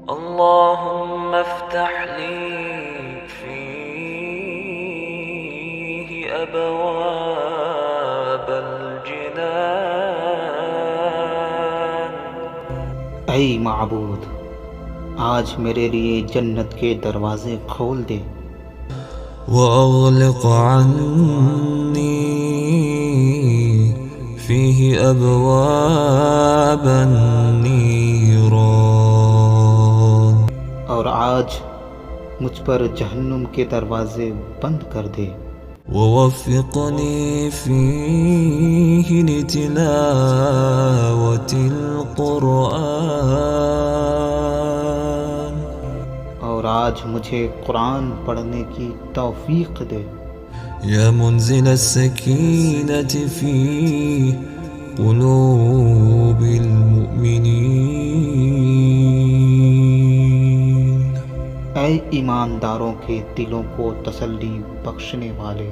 اللهم افتح لي فيه أبواب الجنان. اے معبود، آج میرے لیے جنت کے دروازے کھول دے، وأغلق عني فيه أبواب النيران. اور آج مجھ پر جہنم کے دروازے بند کر دے، ووفقني فيه لتلاوة القرآن. اور آج مجھے قرآن پڑھنے کی توفیق دے. يا منزل السكينة في قلوب المؤمنين. اے ایمانداروں کے دلوں کو تسلی بخشنے والے،